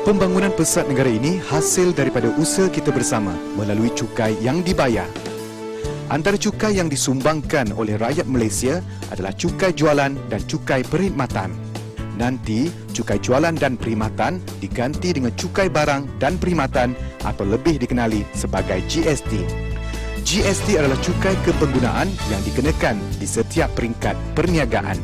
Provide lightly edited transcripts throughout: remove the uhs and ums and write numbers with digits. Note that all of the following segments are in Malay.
Pembangunan pesat negara ini hasil daripada usaha kita bersama melalui cukai yang dibayar. Antara cukai yang disumbangkan oleh rakyat Malaysia adalah cukai jualan dan cukai perkhidmatan. Nanti, cukai jualan dan perkhidmatan diganti dengan cukai barang dan perkhidmatan atau lebih dikenali sebagai GST. GST adalah cukai kepenggunaan yang dikenakan di setiap peringkat perniagaan.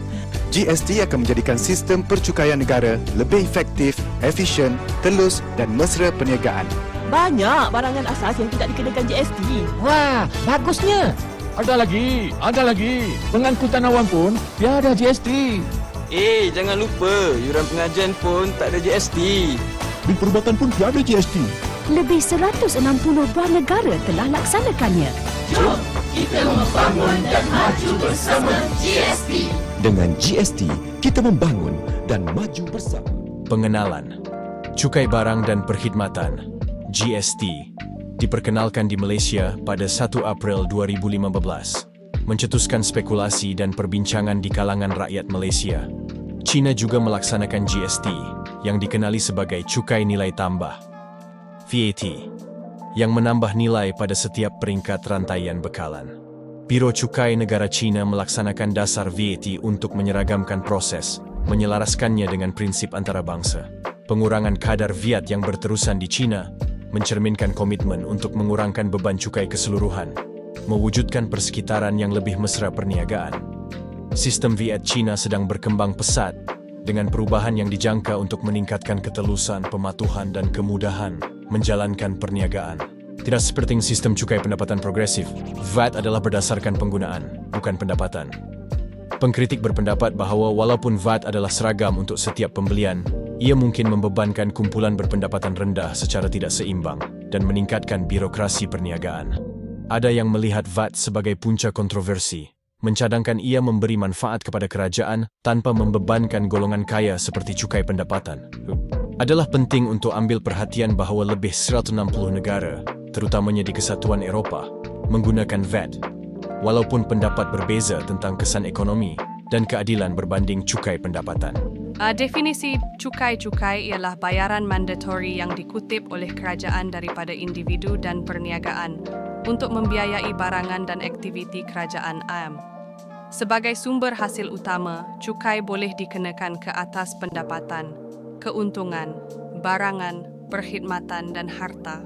GST akan menjadikan sistem percukaian negara lebih efektif, efisien, telus dan mesra perniagaan. Banyak barangan asas yang tidak dikenakan GST. Wah, bagusnya. Ada lagi. Pengangkutan awam pun tiada GST. Jangan lupa, yuran pengajian pun tak ada GST. Bil perubatan pun tiada GST. Lebih 160 buah negara telah laksanakannya. Jom kita membangun dan maju bersama GST. Dengan GST, kita membangun dan maju bersama. Pengenalan Cukai Barang dan Perkhidmatan GST diperkenalkan di Malaysia pada 1 April 2015, mencetuskan spekulasi dan perbincangan di kalangan rakyat Malaysia. China juga melaksanakan GST yang dikenali sebagai Cukai Nilai Tambah VAT, yang menambah nilai pada setiap peringkat rantaian bekalan. Biro Cukai Negara China melaksanakan dasar VAT untuk menyeragamkan proses, menyelaraskannya dengan prinsip antarabangsa. Pengurangan kadar VAT yang berterusan di China mencerminkan komitmen untuk mengurangkan beban cukai keseluruhan, mewujudkan persekitaran yang lebih mesra perniagaan. Sistem VAT China sedang berkembang pesat dengan perubahan yang dijangka untuk meningkatkan ketelusan, pematuhan dan kemudahan menjalankan perniagaan. Tidak seperti sistem cukai pendapatan progresif, VAT adalah berdasarkan penggunaan, bukan pendapatan. Pengkritik berpendapat bahawa walaupun VAT adalah seragam untuk setiap pembelian, ia mungkin membebankan kumpulan berpendapatan rendah secara tidak seimbang dan meningkatkan birokrasi perniagaan. Ada yang melihat VAT sebagai punca kontroversi, mencadangkan ia memberi manfaat kepada kerajaan tanpa membebankan golongan kaya seperti cukai pendapatan. Adalah penting untuk ambil perhatian bahawa lebih 160 negara, terutamanya di Kesatuan Eropah, menggunakan VAT, walaupun pendapat berbeza tentang kesan ekonomi dan keadilan berbanding cukai pendapatan. Definisi cukai ialah bayaran mandatori yang dikutip oleh kerajaan daripada individu dan perniagaan untuk membiayai barangan dan aktiviti kerajaan am. Sebagai sumber hasil utama, cukai boleh dikenakan ke atas pendapatan, keuntungan, barangan, perkhidmatan dan harta.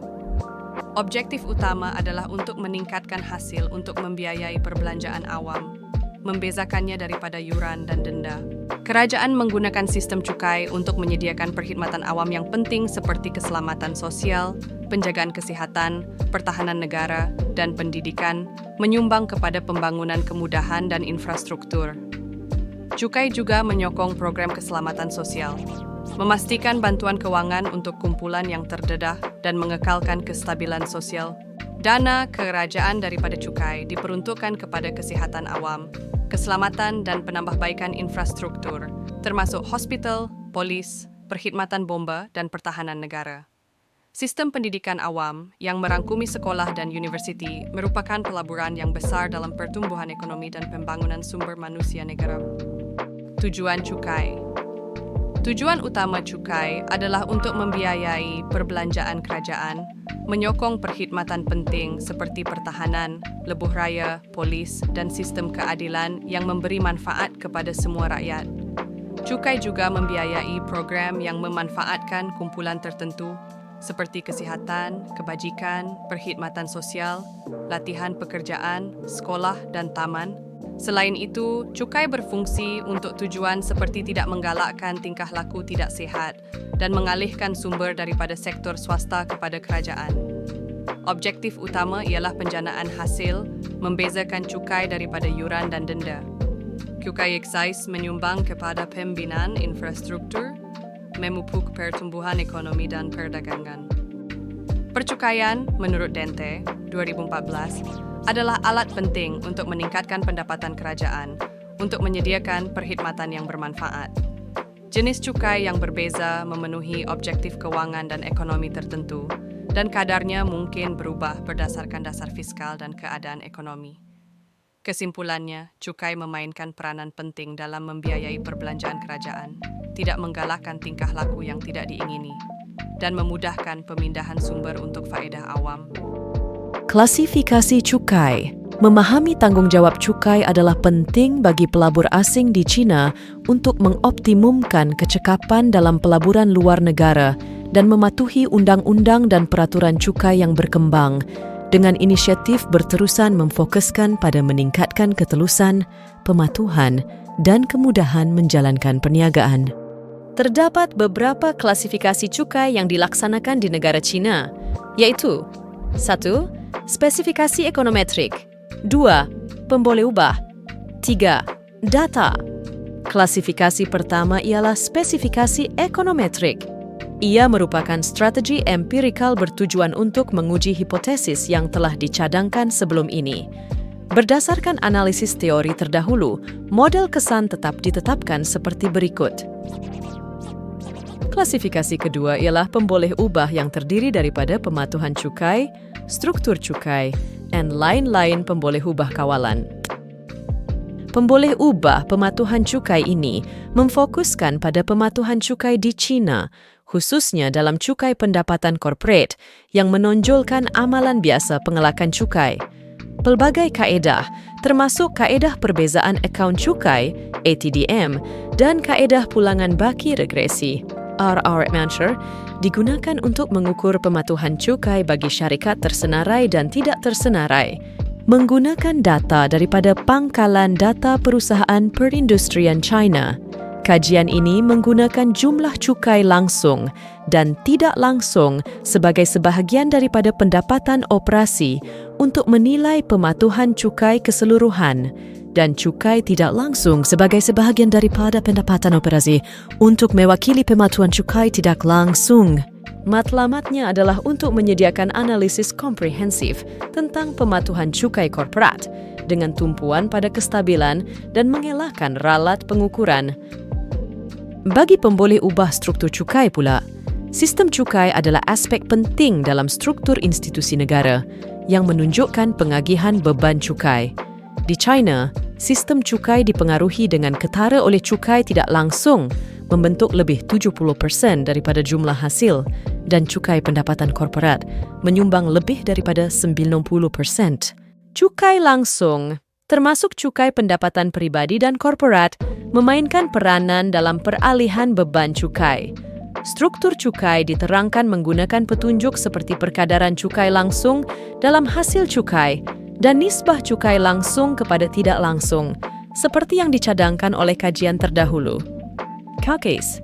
Objektif utama adalah untuk meningkatkan hasil untuk membiayai perbelanjaan awam, membezakannya daripada yuran dan denda. Kerajaan menggunakan sistem cukai untuk menyediakan perkhidmatan awam yang penting seperti keselamatan sosial, penjagaan kesihatan, pertahanan negara, dan pendidikan, menyumbang kepada pembangunan kemudahan dan infrastruktur. Cukai juga menyokong program keselamatan sosial, memastikan bantuan kewangan untuk kumpulan yang terdedah dan mengekalkan kestabilan sosial. Dana kerajaan daripada cukai diperuntukkan kepada kesihatan awam, keselamatan dan penambahbaikan infrastruktur, termasuk hospital, polis, perkhidmatan bomba dan pertahanan negara. Sistem pendidikan awam yang merangkumi sekolah dan universiti merupakan pelaburan yang besar dalam pertumbuhan ekonomi dan pembangunan sumber manusia negara. Tujuan cukai. Tujuan utama cukai adalah untuk membiayai perbelanjaan kerajaan, menyokong perkhidmatan penting seperti pertahanan, lebuh raya, polis, dan sistem keadilan yang memberi manfaat kepada semua rakyat. Cukai juga membiayai program yang memanfaatkan kumpulan tertentu seperti kesihatan, kebajikan, perkhidmatan sosial, latihan pekerjaan, sekolah, dan taman. Selain itu, cukai berfungsi untuk tujuan seperti tidak menggalakkan tingkah laku tidak sihat dan mengalihkan sumber daripada sektor swasta kepada kerajaan. Objektif utama ialah penjanaan hasil, membezakan cukai daripada yuran dan denda. Cukai excise menyumbang kepada pembinaan infrastruktur, memupuk pertumbuhan ekonomi dan perdagangan. Percukaian, menurut Dente, 2014, adalah alat penting untuk meningkatkan pendapatan kerajaan untuk menyediakan perkhidmatan yang bermanfaat. Jenis cukai yang berbeza memenuhi objektif kewangan dan ekonomi tertentu, dan kadarnya mungkin berubah berdasarkan dasar fiskal dan keadaan ekonomi. Kesimpulannya, cukai memainkan peranan penting dalam membiayai perbelanjaan kerajaan, tidak menggalakkan tingkah laku yang tidak diingini. dan memudahkan pemindahan sumber untuk faedah awam. Klasifikasi cukai. Memahami tanggungjawab cukai adalah penting bagi pelabur asing di China untuk mengoptimumkan kecekapan dalam pelaburan luar negara dan mematuhi undang-undang dan peraturan cukai yang berkembang dengan inisiatif berterusan memfokuskan pada meningkatkan ketelusan, pematuhan dan kemudahan menjalankan perniagaan. Terdapat beberapa klasifikasi cukai yang dilaksanakan di negara China, iaitu 1. Spesifikasi ekonometrik. 2. Pemboleh ubah. 3. Data. Klasifikasi pertama ialah spesifikasi ekonometrik. Ia merupakan strategi empirikal bertujuan untuk menguji hipotesis yang telah dicadangkan sebelum ini. Berdasarkan analisis teori terdahulu, model kesan tetap ditetapkan seperti berikut. Klasifikasi kedua ialah pemboleh ubah yang terdiri daripada pematuhan cukai, struktur cukai, dan lain-lain pemboleh ubah kawalan. Pemboleh ubah pematuhan cukai ini memfokuskan pada pematuhan cukai di China, khususnya dalam cukai pendapatan korporat yang menonjolkan amalan biasa pengelakan cukai. Pelbagai kaedah, termasuk kaedah perbezaan akaun cukai, ATDM, dan kaedah pulangan baki regresi, RR-Mancher, digunakan untuk mengukur pematuhan cukai bagi syarikat tersenarai dan tidak tersenarai, menggunakan data daripada Pangkalan Data Perusahaan Perindustrian China. Kajian ini menggunakan jumlah cukai langsung dan tidak langsung sebagai sebahagian daripada pendapatan operasi untuk menilai pematuhan cukai keseluruhan dan cukai tidak langsung sebagai sebahagian daripada pendapatan operasi untuk mewakili pematuhan cukai tidak langsung. Matlamatnya adalah untuk menyediakan analisis komprehensif tentang pematuhan cukai korporat dengan tumpuan pada kestabilan dan mengelakkan ralat pengukuran. Bagi pemboleh ubah struktur cukai pula, sistem cukai adalah aspek penting dalam struktur institusi negara yang menunjukkan pengagihan beban cukai. Di China, sistem cukai dipengaruhi dengan ketara oleh cukai tidak langsung membentuk lebih 70% daripada jumlah hasil dan cukai pendapatan korporat menyumbang lebih daripada 90%. Cukai langsung, termasuk cukai pendapatan peribadi dan korporat, memainkan peranan dalam peralihan beban cukai. Struktur cukai diterangkan menggunakan petunjuk seperti perkadaran cukai langsung dalam hasil cukai dan nisbah cukai langsung kepada tidak langsung, seperti yang dicadangkan oleh kajian terdahulu. Caucase.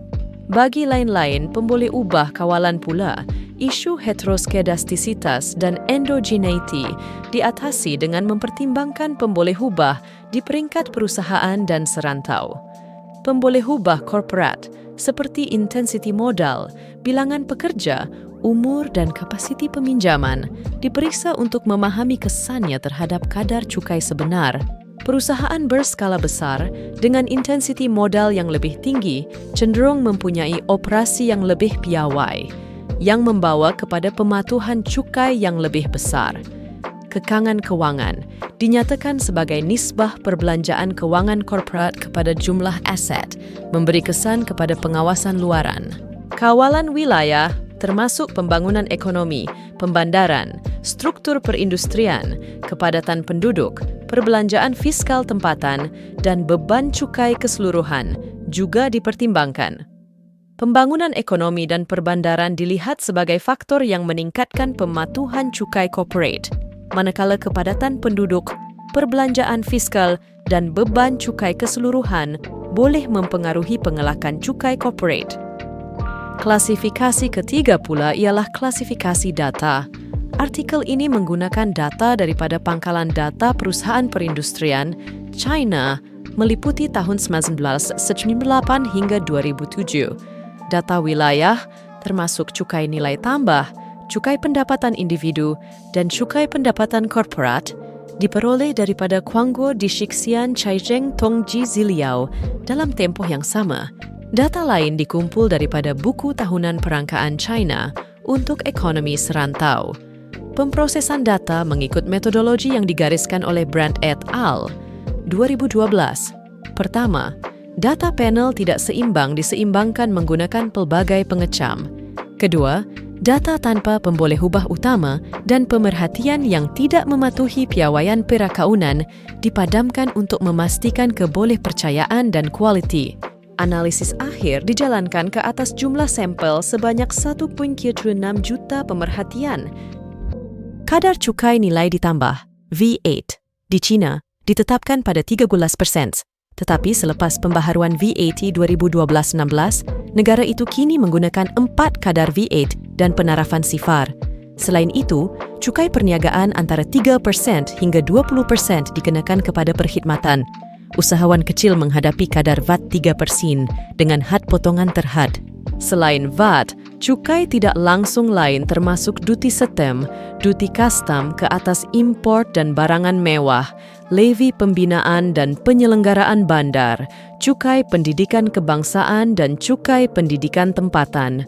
Bagi lain-lain pemboleh ubah kawalan pula, isu heteroskedastisitas dan endogeneity diatasi dengan mempertimbangkan pemboleh ubah di peringkat perusahaan dan serantau. Pemboleh ubah korporat seperti intensiti modal, bilangan pekerja, umur dan kapasiti peminjaman diperiksa untuk memahami kesannya terhadap kadar cukai sebenar. Perusahaan berskala besar dengan intensiti modal yang lebih tinggi cenderung mempunyai operasi yang lebih piawai, yang membawa kepada pematuhan cukai yang lebih besar. Kekangan kewangan dinyatakan sebagai nisbah perbelanjaan kewangan korporat kepada jumlah aset, memberi kesan kepada pengawasan luaran. Kawalan wilayah termasuk pembangunan ekonomi, pembandaran, struktur perindustrian, kepadatan penduduk, perbelanjaan fiskal tempatan, dan beban cukai keseluruhan juga dipertimbangkan. Pembangunan ekonomi dan perbandaran dilihat sebagai faktor yang meningkatkan pematuhan cukai korporat, manakala kepadatan penduduk, perbelanjaan fiskal, dan beban cukai keseluruhan boleh mempengaruhi pengelakan cukai korporat. Klasifikasi ketiga pula ialah klasifikasi data. Artikel ini menggunakan data daripada Pangkalan Data Perusahaan Perindustrian China meliputi tahun 1998 hingga 2007. Data wilayah termasuk cukai nilai tambah, cukai pendapatan individu, dan cukai pendapatan korporat diperoleh daripada Guangguo Dishixian Caizheng Tongji Ziliao dalam tempoh yang sama. Data lain dikumpul daripada buku tahunan perangkaan China untuk ekonomi serantau. Pemprosesan data mengikut metodologi yang digariskan oleh Brandt et al. 2012. Pertama, data panel tidak seimbang diseimbangkan menggunakan pelbagai pengecam. Kedua, data tanpa pemboleh ubah utama dan pemerhatian yang tidak mematuhi piawaian perakaunan dipadamkan untuk memastikan kebolehpercayaan dan kualiti. Analisis akhir dijalankan ke atas jumlah sampel sebanyak 1.36 juta pemerhatian. Kadar cukai nilai ditambah, V8, di China ditetapkan pada 13%. Tetapi selepas pembaharuan VAT 2012-16, negara itu kini menggunakan 4 kadar V8 dan penarafan sifar. Selain itu, cukai perniagaan antara 3% hingga 20% dikenakan kepada perkhidmatan. Usahawan kecil menghadapi kadar VAT 3% dengan had potongan terhad. Selain VAT, cukai tidak langsung lain termasuk duty setem, duty custom ke atas import dan barangan mewah, levy pembinaan dan penyelenggaraan bandar, cukai pendidikan kebangsaan dan cukai pendidikan tempatan.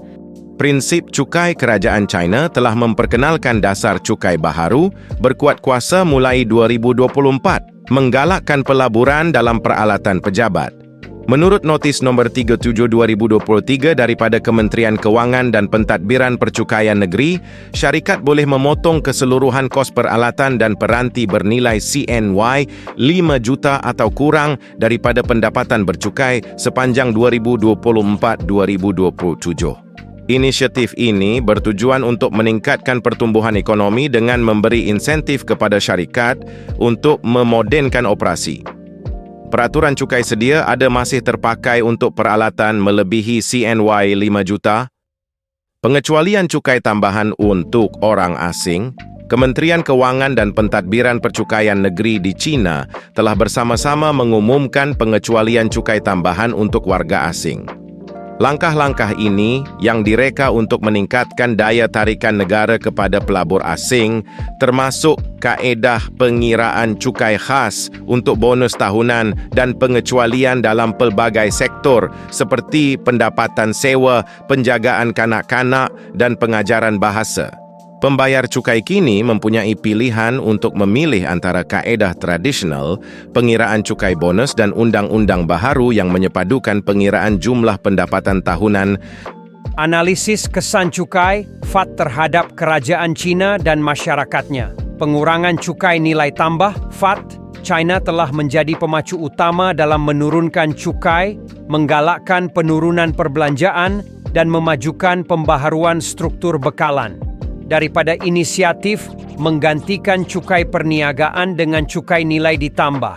Prinsip cukai kerajaan China telah memperkenalkan dasar cukai baharu berkuat kuasa mulai 2024, menggalakkan pelaburan dalam peralatan pejabat. Menurut notis nombor 37/2023 daripada Kementerian Kewangan dan Pentadbiran Percukaian Negeri, syarikat boleh memotong keseluruhan kos peralatan dan peranti bernilai CNY 5 juta atau kurang daripada pendapatan bercukai sepanjang 2024-2027. Inisiatif ini bertujuan untuk meningkatkan pertumbuhan ekonomi dengan memberi insentif kepada syarikat untuk memodenkan operasi. Peraturan cukai sedia ada masih terpakai untuk peralatan melebihi CNY 5 juta. Pengecualian cukai tambahan untuk orang asing, Kementerian Kewangan dan Pentadbiran Percukaian Negeri di China telah bersama-sama mengumumkan pengecualian cukai tambahan untuk warga asing. Langkah-langkah ini yang direka untuk meningkatkan daya tarikan negara kepada pelabur asing, termasuk kaedah pengiraan cukai khas untuk bonus tahunan dan pengecualian dalam pelbagai sektor seperti pendapatan sewa, penjagaan kanak-kanak dan pengajaran bahasa. Pembayar cukai kini mempunyai pilihan untuk memilih antara kaedah tradisional, pengiraan cukai bonus dan undang-undang baharu yang menyepadukan pengiraan jumlah pendapatan tahunan. Analisis kesan cukai VAT terhadap kerajaan China dan masyarakatnya. Pengurangan cukai nilai tambah VAT, China telah menjadi pemacu utama dalam menurunkan cukai, menggalakkan penurunan perbelanjaan dan memajukan pembaharuan struktur bekalan. Daripada inisiatif menggantikan cukai perniagaan dengan cukai nilai ditambah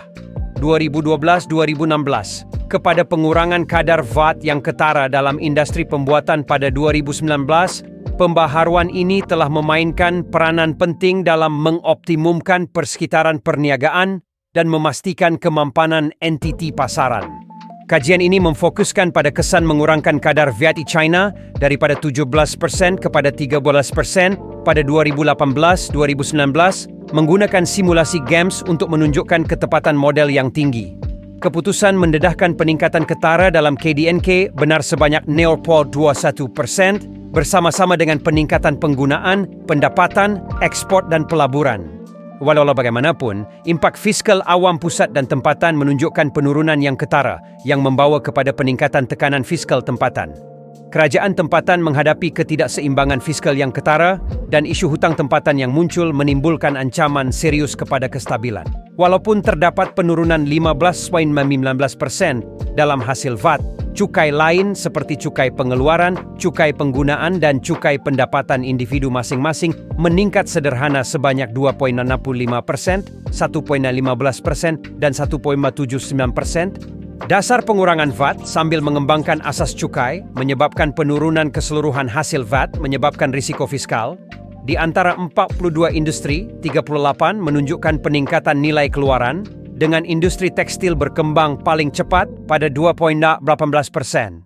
2012-2016 kepada pengurangan kadar VAT yang ketara dalam industri pembuatan pada 2019, pembaharuan ini telah memainkan peranan penting dalam mengoptimumkan persekitaran perniagaan dan memastikan kemampanan entiti pasaran. Kajian ini memfokuskan pada kesan mengurangkan kadar VAT China daripada 17% kepada 13% pada 2018-2019 menggunakan simulasi GAMS untuk menunjukkan ketepatan model yang tinggi. Keputusan mendedahkan peningkatan ketara dalam KDNK benar sebanyak 0.21% bersama-sama dengan peningkatan penggunaan, pendapatan, ekspor dan pelaburan. Walau bagaimanapun, impak fiskal awam pusat dan tempatan menunjukkan penurunan yang ketara yang membawa kepada peningkatan tekanan fiskal tempatan. Kerajaan tempatan menghadapi ketidakseimbangan fiskal yang ketara dan isu hutang tempatan yang muncul menimbulkan ancaman serius kepada kestabilan. Walaupun terdapat penurunan 15.19% dalam hasil VAT, cukai lain seperti cukai pengeluaran, cukai penggunaan dan cukai pendapatan individu masing-masing meningkat sederhana sebanyak 2.65%, 1.15% dan 1.79%. Dasar pengurangan VAT sambil mengembangkan asas cukai menyebabkan penurunan keseluruhan hasil VAT menyebabkan risiko fiskal. Di antara 42 industri, 38 menunjukkan peningkatan nilai keluaran, dengan industri tekstil berkembang paling cepat pada 2.18%.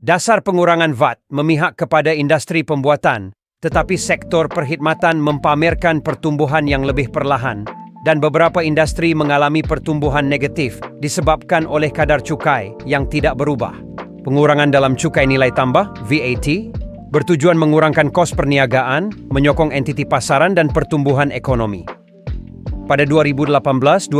Dasar pengurangan VAT memihak kepada industri pembuatan, tetapi sektor perkhidmatan mempamerkan pertumbuhan yang lebih perlahan, dan beberapa industri mengalami pertumbuhan negatif disebabkan oleh kadar cukai yang tidak berubah. Pengurangan dalam cukai nilai tambah, VAT, bertujuan mengurangkan kos perniagaan, menyokong entiti pasaran dan pertumbuhan ekonomi. Pada 2018-2019,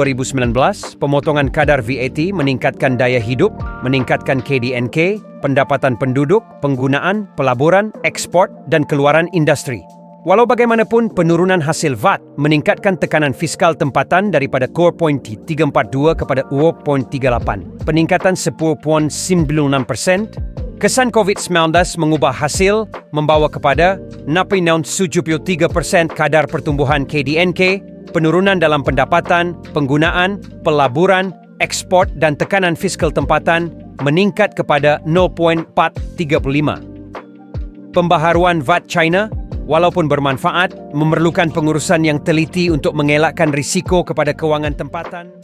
pemotongan kadar VAT meningkatkan daya hidup, meningkatkan KDNK, pendapatan penduduk, penggunaan, pelaburan, ekspor, dan keluaran industri. Walau bagaimanapun, penurunan hasil VAT meningkatkan tekanan fiskal tempatan daripada core point 342 kepada 2.38. Peningkatan 10.96%. Kesan COVID-19 mengubah hasil, membawa kepada 73% kadar pertumbuhan KDNK, penurunan dalam pendapatan, penggunaan, pelaburan, ekspor dan tekanan fiskal tempatan meningkat kepada 0.435. Pembaharuan VAT China, walaupun bermanfaat, memerlukan pengurusan yang teliti untuk mengelakkan risiko kepada kewangan tempatan.